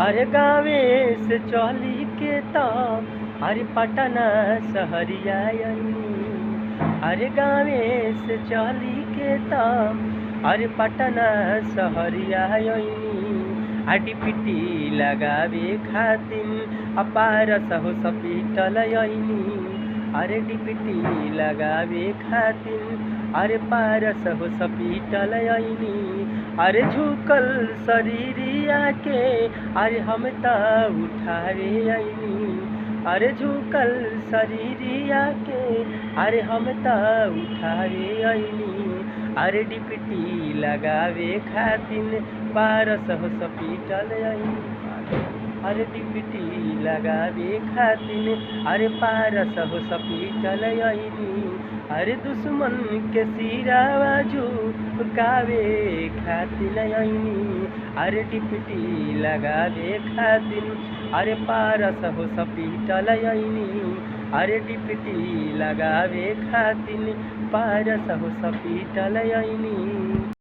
अरे गावे से चली के तो अरे पटना सहरिया आईनी। अरे गावे से चली के तो अरे पटना सहरिया आईनी। आडी पिटी लगावे खातिन अपार सहो सपीटल आईनी। अरे डिपिटी लगावे खातिन अरे पारस हो सपीटल आईनी। अरे झुकल शरीरिया के अरे हम ता उठावे आईनी। अरे झुकल शरीरिया के अरे हम ता उठावे आईनी। अरे डिपिटी लगावे खातिन पारस हो सपीटल आईनी। अरे डिपिटी लगावे खातिन अरे पारस हो सपीटल आईनी। अरे दुश्मन के सिरावा झुकावे खातिन आईनी। अरे डिपिटी लगावे खातिन अरे पारस हो सपीटल आईनी। अरे डिपिटी लगावे खातिन पारस हो सपीटल आईनी।